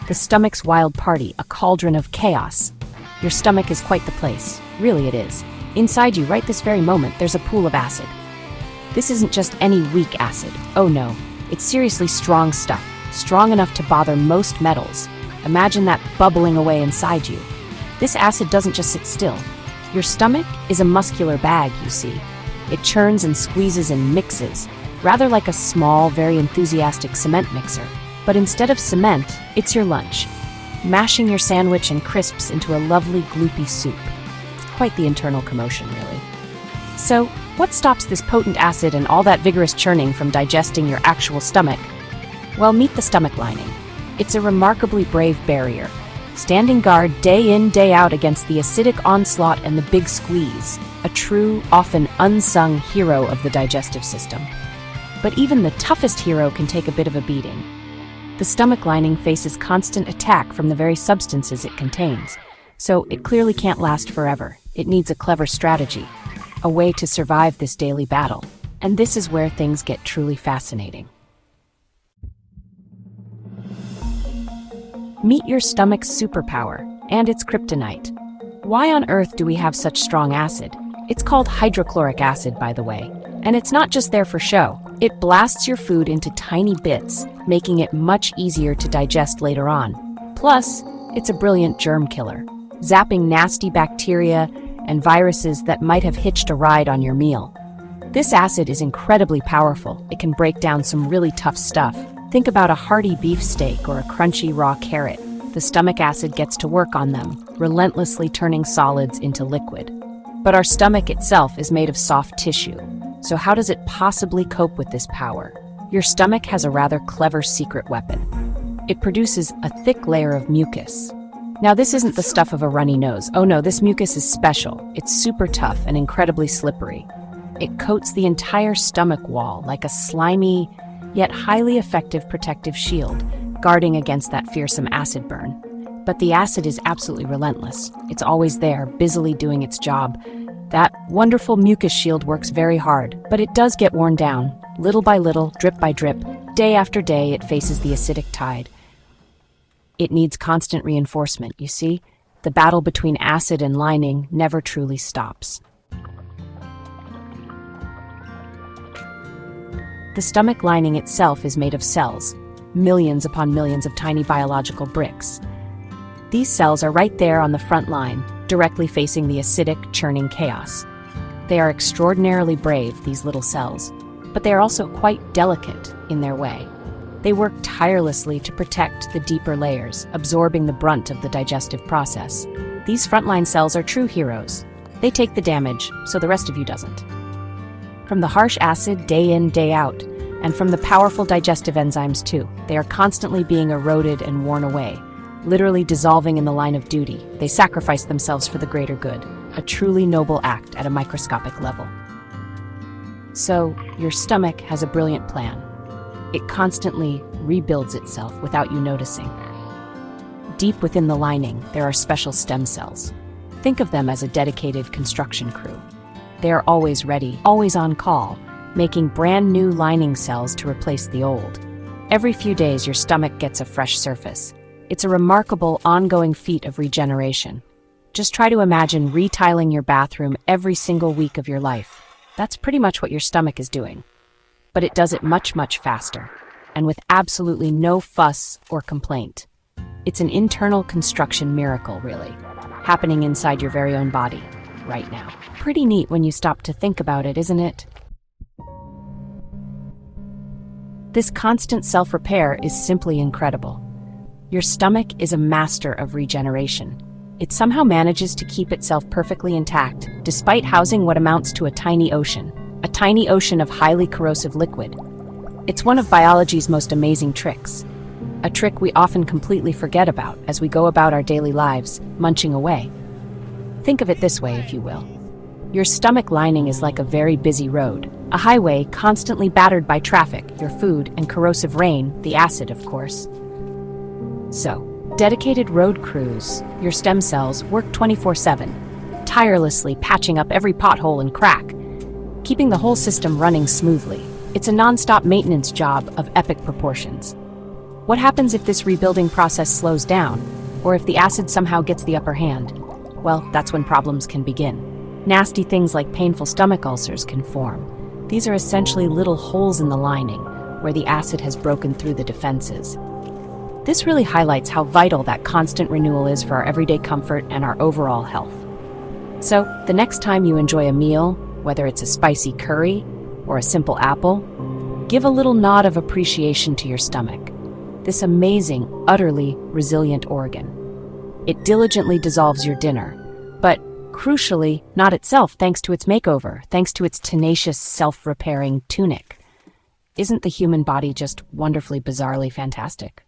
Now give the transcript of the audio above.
The stomach's wild party, a cauldron of chaos. Your stomach is quite the place. Really it is. Inside you, right this very moment, there's a pool of acid. This isn't just any weak acid. Oh no, it's seriously strong stuff. Strong enough to bother most metals. Imagine that bubbling away inside you. This acid doesn't just sit still. Your stomach is a muscular bag, you see. It churns and squeezes and mixes, rather like a small, very enthusiastic cement mixer. But instead of cement, it's your lunch, mashing your sandwich and crisps into a lovely, gloopy soup. Quite the internal commotion, really. So, what stops this potent acid and all that vigorous churning from digesting your actual stomach? Well, meet the stomach lining. It's a remarkably brave barrier, standing guard day in, day out against the acidic onslaught and the big squeeze, a true, often unsung hero of the digestive system. But even the toughest hero can take a bit of a beating. The stomach lining faces constant attack from the very substances it contains, so it clearly can't last forever. It needs a clever strategy, a way to survive this daily battle. And this is where things get truly fascinating. Meet your stomach's superpower and its kryptonite. Why on earth do we have such strong acid? It's called hydrochloric acid, by the way. And it's not just there for show. It blasts your food into tiny bits, making it much easier to digest later on. Plus, it's a brilliant germ killer, zapping nasty bacteria and viruses that might have hitched a ride on your meal. This acid is incredibly powerful. It can break down some really tough stuff. Think about a hearty beefsteak or a crunchy raw carrot. The stomach acid gets to work on them, relentlessly turning solids into liquid. But our stomach itself is made of soft tissue. So how does it possibly cope with this power? Your stomach has a rather clever secret weapon. It produces a thick layer of mucus. Now, this isn't the stuff of a runny nose. Oh no, this mucus is special. It's super tough and incredibly slippery. It coats the entire stomach wall like a slimy, yet highly effective protective shield, guarding against that fearsome acid burn. But the acid is absolutely relentless. It's always there, busily doing its job. That wonderful mucus shield works very hard, but it does get worn down. Little by little, drip by drip, day after day, it faces the acidic tide. It needs constant reinforcement, you see? The battle between acid and lining never truly stops. The stomach lining itself is made of cells, millions upon millions of tiny biological bricks. These cells are right there on the front line, directly facing the acidic, churning chaos. They are extraordinarily brave, these little cells, but they are also quite delicate in their way. They work tirelessly to protect the deeper layers, absorbing the brunt of the digestive process. These frontline cells are true heroes. They take the damage, so the rest of you doesn't. From the harsh acid day in, day out, and from the powerful digestive enzymes too, they are constantly being eroded and worn away, literally dissolving in the line of duty. They sacrifice themselves for the greater good, a truly noble act at a microscopic level. So, your stomach has a brilliant plan. It constantly rebuilds itself without you noticing. Deep within the lining, there are special stem cells. Think of them as a dedicated construction crew. They are always ready, always on call, making brand new lining cells to replace the old. Every few days, your stomach gets a fresh surface. It's a remarkable, ongoing feat of regeneration. Just try to imagine retiling your bathroom every single week of your life. That's pretty much what your stomach is doing. But it does it much, much faster, and with absolutely no fuss or complaint. It's an internal construction miracle, really, happening inside your very own body, right now. Pretty neat when you stop to think about it, isn't it? This constant self-repair is simply incredible. Your stomach is a master of regeneration. It somehow manages to keep itself perfectly intact, despite housing what amounts to a tiny ocean of highly corrosive liquid. It's one of biology's most amazing tricks, a trick we often completely forget about as we go about our daily lives, munching away. Think of it this way, if you will. Your stomach lining is like a very busy road, a highway constantly battered by traffic, your food, and corrosive rain, the acid, of course. So, dedicated road crews, your stem cells, work 24/7, tirelessly patching up every pothole and crack, keeping the whole system running smoothly. It's a non-stop maintenance job of epic proportions. What happens if this rebuilding process slows down, or if the acid somehow gets the upper hand? Well, that's when problems can begin. Nasty things like painful stomach ulcers can form. These are essentially little holes in the lining, where the acid has broken through the defenses. This really highlights how vital that constant renewal is for our everyday comfort and our overall health. So, the next time you enjoy a meal, whether it's a spicy curry or a simple apple, give a little nod of appreciation to your stomach, this amazing, utterly resilient organ. It diligently dissolves your dinner, but crucially, not itself thanks to its makeover, thanks to its tenacious, self-repairing tunic. Isn't the human body just wonderfully, bizarrely fantastic?